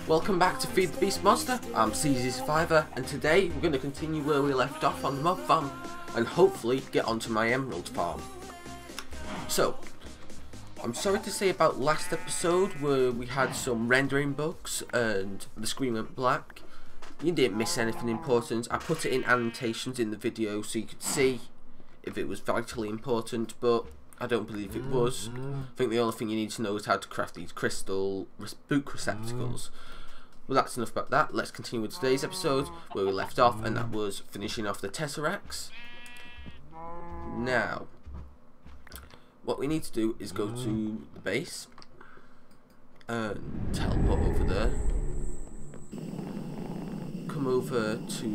Welcome back to Feed the Beast Monster. I'm CZ Survivor, and today we're going to continue where we left off on the mob farm and hopefully get onto my emerald farm. So, I'm sorry to say about last episode where we had some rendering bugs and the screen went black. You didn't miss anything important. I put it in annotations in the video so you could see if it was vitally important, but I don't believe it was. I think the only thing you need to know is how to craft these crystal boot receptacles. Well, that's enough about that. Let's continue with today's episode where we left off, and that was finishing off the tesseracts. Now, what we need to do is go to the base and teleport over there. Come over to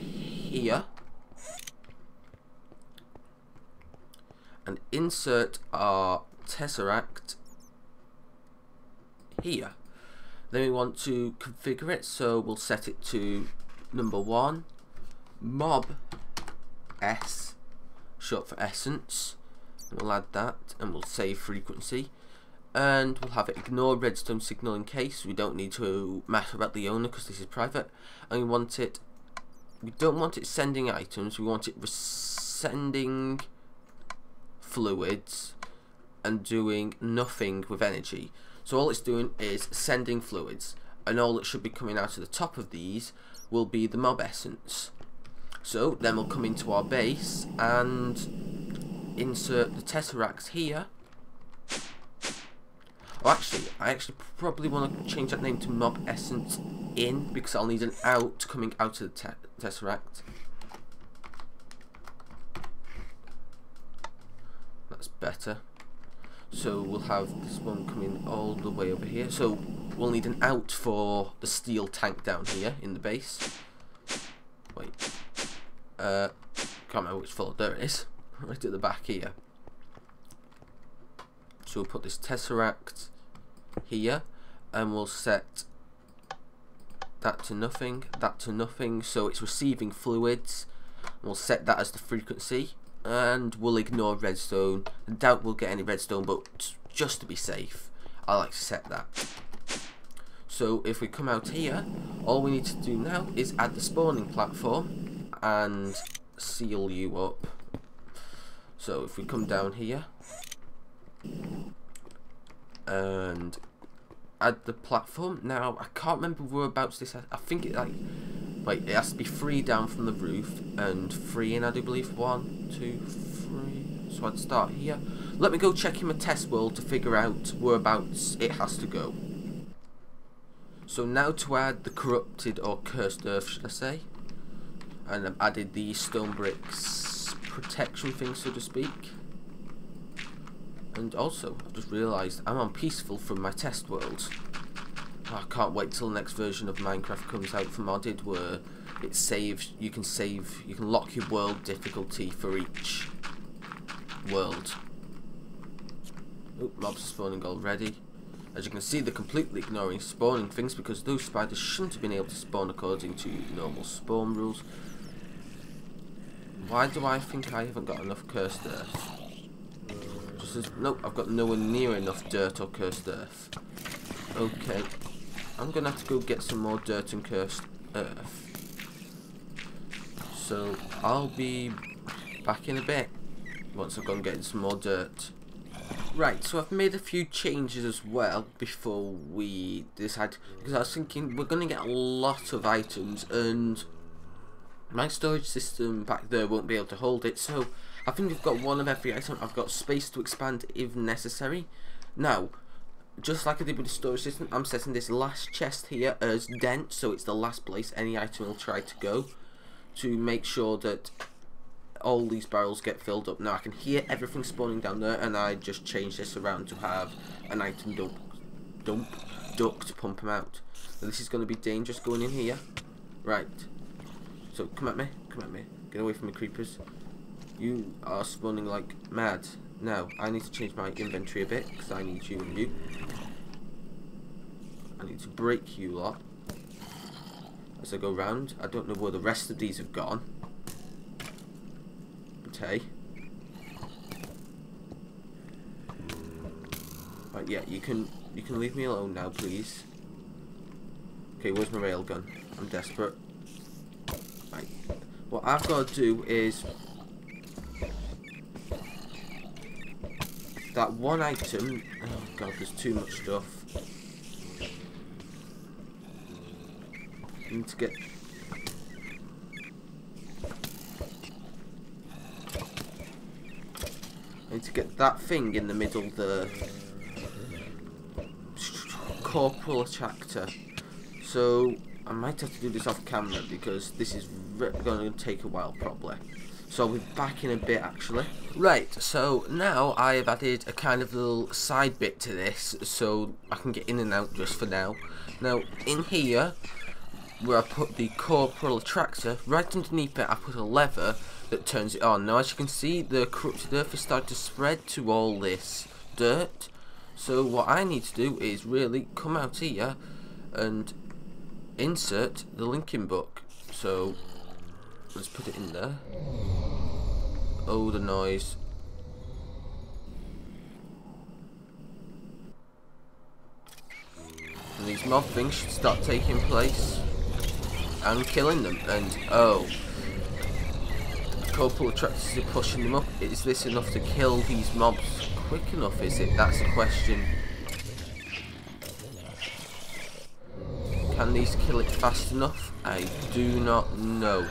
here and insert our tesseract here. Then we want to configure it, so we'll set it to number 1, mob S, short for essence. We'll add that and we'll save frequency, and we'll have it ignore redstone signal in case. We don't need to matter about the owner because this is private, and we don't want it sending items, we want it sending fluids and doing nothing with energy. So all it's doing is sending fluids, and all that should be coming out of the top of these will be the mob essence. So then we'll come into our base and insert the tesseracts here. Oh, actually, I actually probably want to change that name to mob essence in, because I'll need an out coming out of the tesseract. That's better. So we'll have this one coming all the way over here. So we'll need an out for the steel tank down here in the base. Wait. Can't remember which floor. There it is. Right at the back here. So we'll put this tesseract here, and we'll set that to nothing, that to nothing, so it's receiving fluids. We'll set that as the frequency, and we'll ignore redstone. I doubt we'll get any redstone, but just to be safe, I like to set that. So if we come out here, all we need to do now is add the spawning platform and seal you up. So if we come down here and add the platform. Now I can't remember whereabouts this has, I think it it has to be 3 down from the roof and 3 in, I do believe. 1, 2, 3. So I'd start here. Let me go check in my test world to figure out whereabouts it has to go. So now to add the corrupted or cursed earth, should I say, and I've added the stone bricks protection thing, so to speak. And also, I've just realised I'm on peaceful from my test world. I can't wait till the next version of Minecraft comes out for modded, where it saves. You can lock your world difficulty for each world. Oop, mobs are spawning already. As you can see, they're completely ignoring spawning things because those spiders shouldn't have been able to spawn according to normal spawn rules. Why do I think I haven't got enough cursed earth? Nope, I've got nowhere near enough dirt or cursed earth. Okay, I'm gonna have to go get some more dirt and cursed earth. So I'll be back in a bit once I've gone getting some more dirt. Right, so I've made a few changes as well before we decide, because I was thinking we're gonna get a lot of items and my storage system back there won't be able to hold it, so I think we've got one of every item. I've got space to expand if necessary. Now, just like I did with the storage system, I'm setting this last chest here as dense, so it's the last place any item will try to go, to make sure that all these barrels get filled up. Now I can hear everything spawning down there, and I just changed this around to have an item duct to pump them out. Now this is going to be dangerous going in here. Right. So come at me, get away from the creepers. You are spawning like mad. Now, I need to change my inventory a bit, because I need you and you. I need to break you lot as I go round. I don't know where the rest of these have gone. But hey. Right, yeah, you can leave me alone now, please. Okay, where's my railgun? I'm desperate. Right. What I've got to do is that one item. Oh god, there's too much stuff. I need to get. I need to get that thing in the middle, the corporal attractor. So I might have to do this off camera because this is going to take a while probably. So I'll be back in a bit actually. Right, so now I have added a kind of little side bit to this so I can get in and out just for now. Now in here where I put the corporal attractor, right underneath it I put a lever that turns it on. Now as you can see, the corrupted earth has started to spread to all this dirt. So what I need to do is really come out here and insert the linking book. So let's put it in there. Oh, the noise. And these mob things should start taking place and killing them. And oh, the corporal attractors are pushing them up. Is this enough to kill these mobs quick enough? Is it? That's the question. Can these kill it fast enough? I do not know.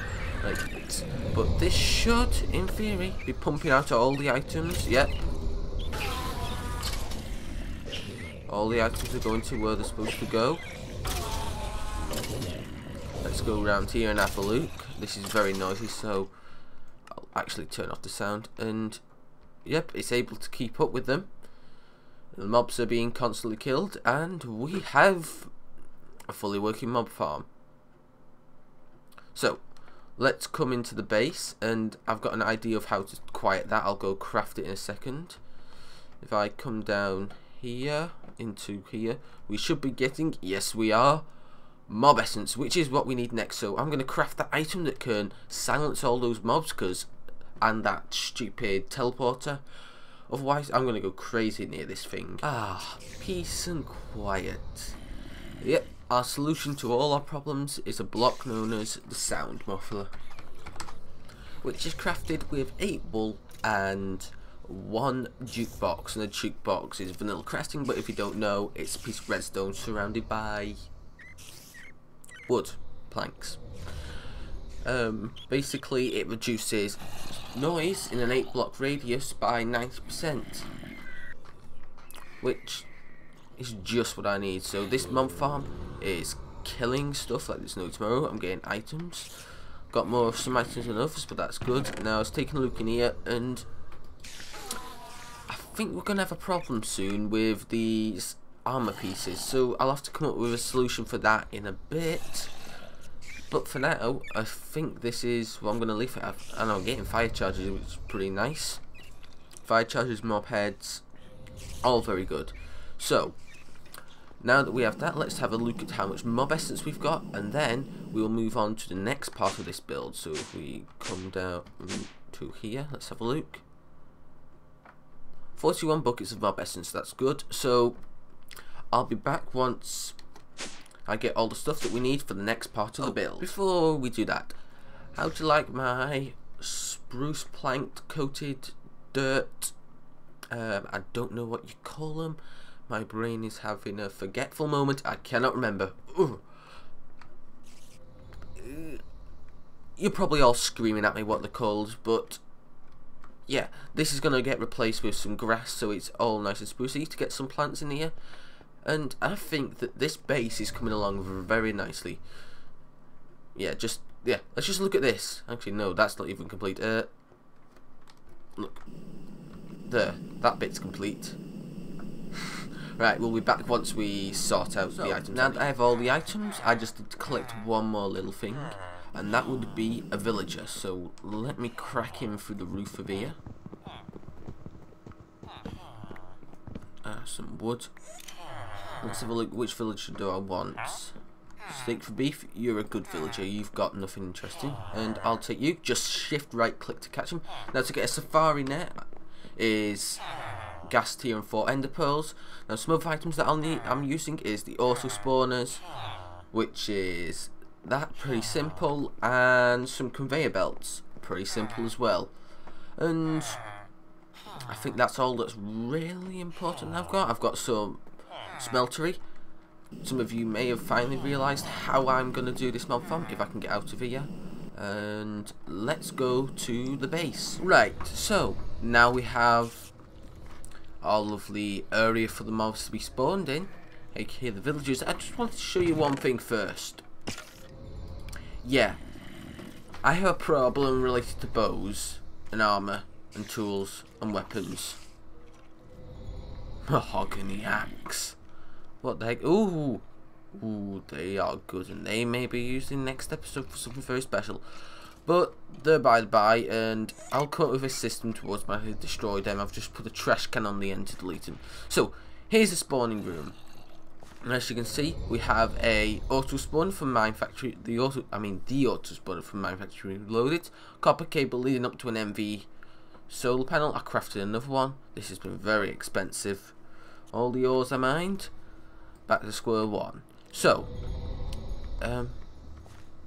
But this should, in theory, be pumping out all the items. Yep. All the items are going to where they're supposed to go. Let's go around here and have a look. This is very noisy, so I'll actually turn off the sound. And yep, it's able to keep up with them. The mobs are being constantly killed, and we have a fully working mob farm. So let's come into the base, and I've got an idea of how to quiet that. I'll go craft it in a second. If I come down here into here, we should be getting, yes we are, mob essence, which is what we need next. So I'm going to craft that item that can silence all those mobs, and that stupid teleporter. Otherwise I'm going to go crazy near this thing. Ah, peace and quiet. Yep. Our solution to all our problems is a block known as the sound muffler, which is crafted with 8 wool and 1 jukebox. And the jukebox is vanilla crafting, but if you don't know, it's a piece of redstone surrounded by wood planks. Basically it reduces noise in an 8 block radius by 90%, which is just what I need. So this mob farm is killing stuff like there's no tomorrow. I'm getting items. Got more of some items than others, but that's good. Now I was taking a look in here, and I think we're gonna have a problem soon with these armor pieces. So I'll have to come up with a solution for that in a bit. But for now, I think this is what I'm gonna leave it at. And I'm getting fire charges, which is pretty nice. Fire charges, mob heads, all very good. So now that we have that, let's have a look at how much mob essence we've got, and then we'll move on to the next part of this build. So if we come down to here, let's have a look. 41 buckets of mob essence, that's good. So I'll be back once I get all the stuff that we need for the next part of the build. Before we do that, how do you like my spruce planked coated dirt? I don't know what you call them. My brain is having a forgetful moment. I cannot remember. Ugh. You're probably all screaming at me what they're called, but yeah, this is going to get replaced with some grass, so it's all nice and sprucey to get some plants in here. And I think that this base is coming along very nicely. Yeah, let's just look at this. Actually, no, that's not even complete. Look. There, that bit's complete. Right, we'll be back once we sort out the items. Now that I have all the items, I just need to collect one more little thing, and that would be a villager. So let me crack him through the roof of here. Some wood. Let's have a look. Which villager do I want? Steak for beef. You're a good villager. You've got nothing interesting, and I'll take you. Just shift right click to catch him. Now to get a safari net is gas tier and 4 ender pearls. Now some other items that I'm using is the auto spawners, which is that, pretty simple, and some conveyor belts, pretty simple as well. And I think that's all that's really important I've got some smeltery. Some of you may have finally realised how I'm going to do this mob farm, if I can get out of here. And let's go to the base. Right, so now we have our lovely area for the mobs to be spawned in, aka the villagers. I just wanted to show you one thing first. Yeah, I have a problem related to bows and armour and tools and weapons. Mahogany axe. What the heck? Ooh, they are good, and they may be used in the next episode for something very special. But they're by the by, and I'll come up with a system towards when I destroy them. I've just put a trash can on the end to delete them. So here's the spawning room. And as you can see, we have a auto spawn from Mine Factory. The auto spawner from Mine Factory Reloaded. Copper cable leading up to an MV solar panel. I crafted another one. This has been very expensive. All the ores I mined. Back to square one. So,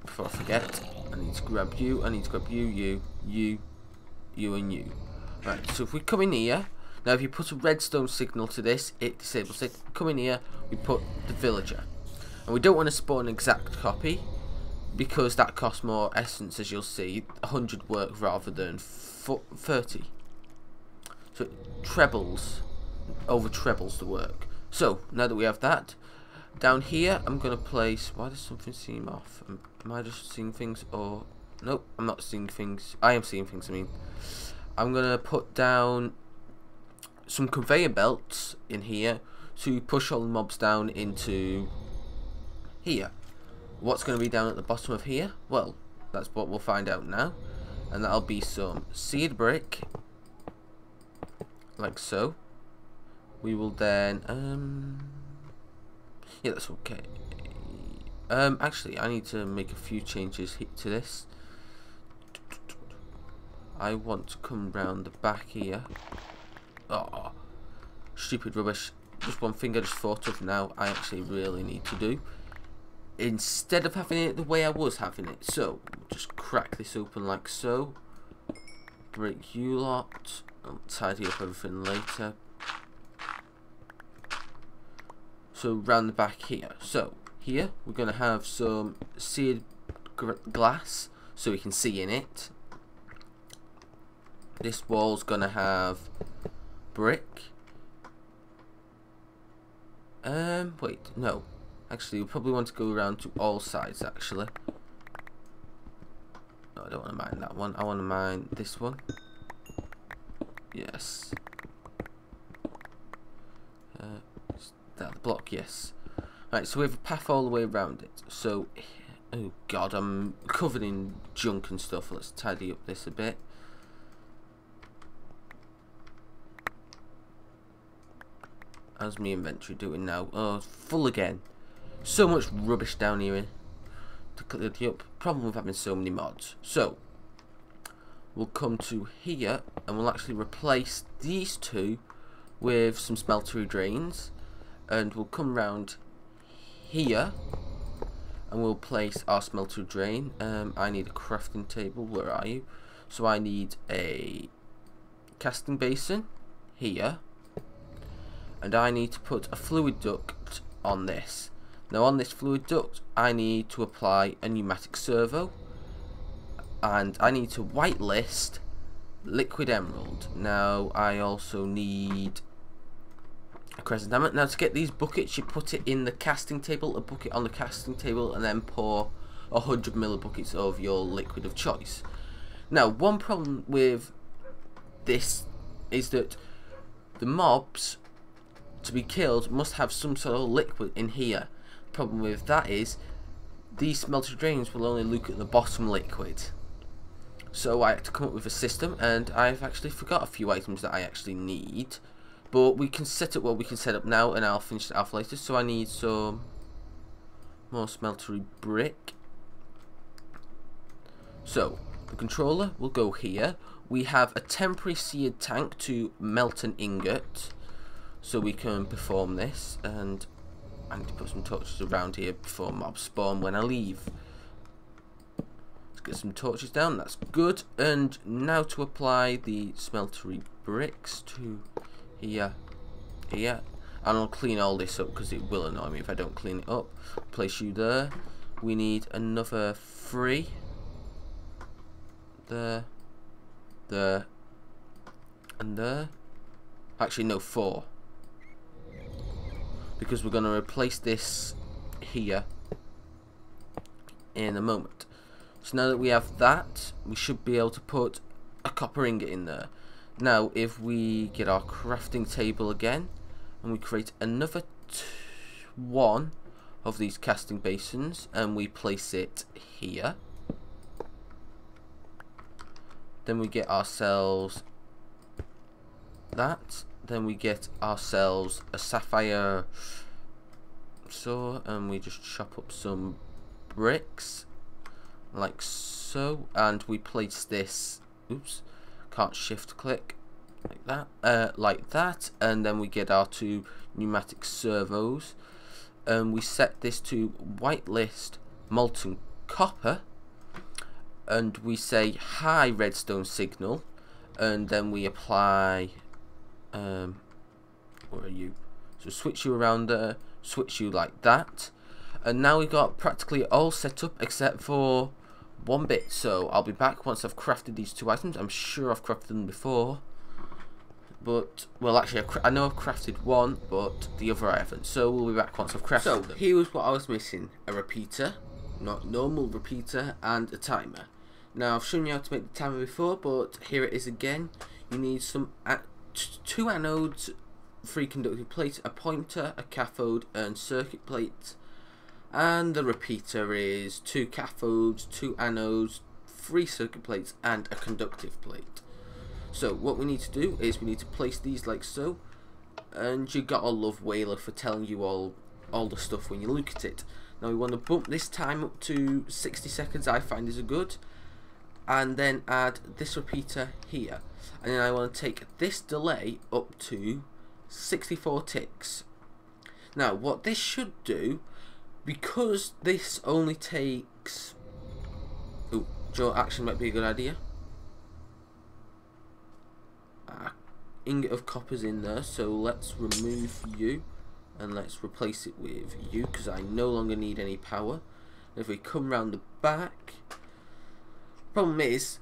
before I forget, I need to grab you. I need to grab you, you, and you. Right. So if we come in here. Now, if you put a redstone signal to this, it disables it. Come in here, we put the villager. And we don't want to spawn an exact copy, because that costs more essence, as you'll see. 100 work rather than 30. So it over trebles the work. So, now that we have that, down here, I'm going to place... Why does something seem off? Am I just seeing things, or... Nope, I'm not seeing things. I am seeing things, I mean. I'm going to put down some conveyor belts in here to push all the mobs down into here. What's going to be down at the bottom of here? Well, that's what we'll find out now. And that'll be some seed brick, like so. We will then, yeah, that's okay. Actually, I need to make a few changes to this. I want to come round the back here. Oh, stupid rubbish. Just one thing I just thought of now I actually really need to do. Instead of having it the way I was having it. So, just crack this open like so. Break you lot. I'll tidy up everything later. So, round the back here. So, here we're going to have some seared glass so we can see in it. This wall's going to have brick. Wait, no. Actually, we probably want to go around to all sides, actually. No, I don't want to mine that one. I want to mine this one. Yes. That the block, yes. Right, so we have a path all the way around it. So, oh god, I'm covered in junk and stuff. Let's tidy up this a bit. How's my inventory doing now? Oh, full again. So much rubbish down here to clear it up. Problem with having so many mods. So, we'll come to here and we'll actually replace these two with some smeltery drains. And we'll come round here and we'll place our smeltery drain. I need a crafting table. Where are you? So I need a casting basin here. And I need to put a fluid duct on this. Now on this fluid duct I need to apply a pneumatic servo. And I need to whitelist liquid emerald. Now I also need a crescent diamond. Now to get these buckets you put it in the casting table, a bucket on the casting table, and then pour 100 millibuckets of your liquid of choice. Now one problem with this is that the mobs to be killed must have some sort of liquid in here. The problem with that is these smelter drains will only look at the bottom liquid. So I had to come up with a system, and I've actually forgot a few items that I actually need. But we can set up what we can set up now, and I'll finish it off later. So I need some more smeltery brick. So the controller will go here. We have a temporary seared tank to melt an ingot, so we can perform this. And I need to put some torches around here before mobs spawn when I leave. Let's get some torches down, that's good. And now to apply the smeltery bricks to here. And I'll clean all this up because it will annoy me if I don't clean it up. Place you there. We need another 3. There. And there. Actually, no, 4. Because we're going to replace this here in a moment. So now that we have that, we should be able to put a copper ingot in there. Now, if we get our crafting table again, and we create another 1 of these casting basins, and we place it here. Then we get ourselves that. Then we get ourselves a sapphire saw, and we just chop up some bricks like so, and we place this, oops, can't shift click, like that, and then we get our 2 pneumatic servos, and we set this to whitelist molten copper, and we say high redstone signal, and then we apply where are you? So switch you around there, switch you like that, and now we've got practically all set up except for 1 bit. So I'll be back once I've crafted these 2 items. I'm sure I've crafted them before, but well, actually I know I've crafted 1, but the other I haven't. So we'll be back once I've crafted them. Here was what I was missing: a repeater, not normal repeater, and a timer. Now I've shown you how to make the timer before, but here it is again. You need some 2 anodes, 3 conductive plates, a pointer, a cathode, and circuit plates. And the repeater is 2 cathodes, 2 anodes, 3 circuit plates, and a conductive plate. So what we need to do is we need to place these like so. And you gotta love Whaler for telling you all the stuff when you look at it. Now we want to bump this time up to 60 seconds, I find is a good. And then add this repeater here. And then I want to take this delay up to 64 ticks. Now what this should do, because this only takes, draw action might be a good idea. Ingot of copper's in there, so let's remove you and let's replace it with you, because I no longer need any power. And if we come round the back, problem is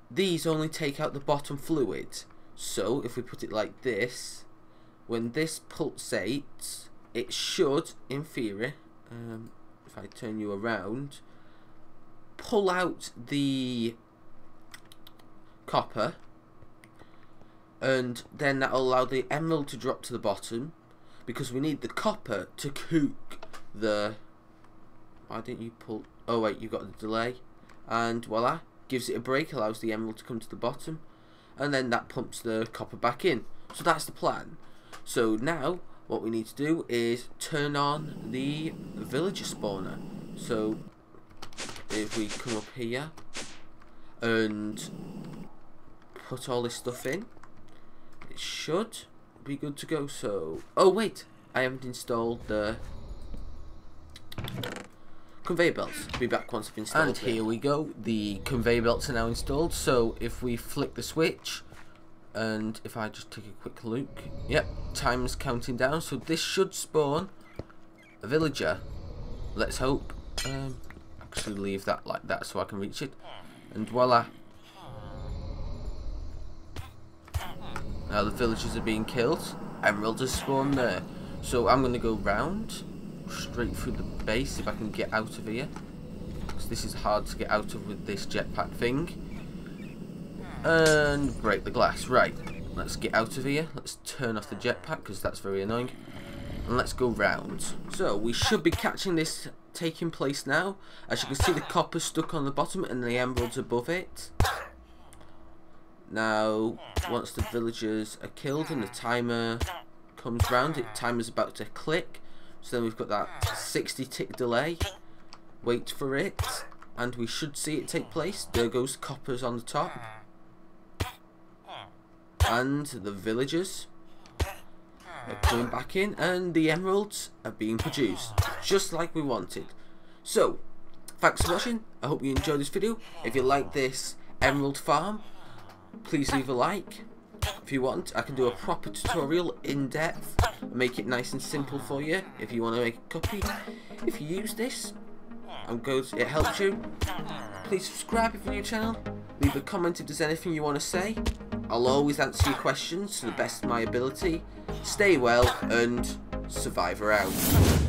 these only take out the bottom fluid. So if we put it like this, when this pulsates, it should, in theory, if I turn you around, pull out the copper, and then that'll allow the emerald to drop to the bottom, because we need the copper to cook the, why didn't you pull, oh wait, you got the delay, and voila, gives it a break, allows the emerald to come to the bottom, and then that pumps the copper back in. So that's the plan. So now what we need to do is turn on the villager spawner. So if we come up here and put all this stuff in, it should be good to go. So, oh wait, I haven't installed the conveyor belts. Be back once I've installed it. And here we go, the conveyor belts are now installed. So if we flick the switch, and if I just take a quick look, yep, time's counting down, so this should spawn a villager. Let's hope. Actually leave that like that so I can reach it, and voila, now the villagers are being killed. Emeralds are spawned there. So I'm going to go round straight through the base if I can get out of here, because this is hard to get out of with this jetpack thing. And break the glass. Right, let's get out of here. Let's turn off the jetpack because that's very annoying. And let's go round. So we should be catching this taking place now. As you can see, the copper stuck on the bottom and the emeralds above it. Now, once the villagers are killed and the timer comes round, the timer's about to click. So then we've got that 60 tick delay. Wait for it, and we should see it take place. There goes coppers on the top. And the villagers. are coming back in, and the emeralds are being produced, just like we wanted. So, thanks for watching. I hope you enjoyed this video. If you like this emerald farm, please leave a like. If you want, I can do a proper tutorial in depth, make it nice and simple for you if you want to make a copy. If you use this, it helps you. Please subscribe if you're new to the channel. Leave a comment if there's anything you want to say. I'll always answer your questions to the best of my ability. Stay well and Survivor out.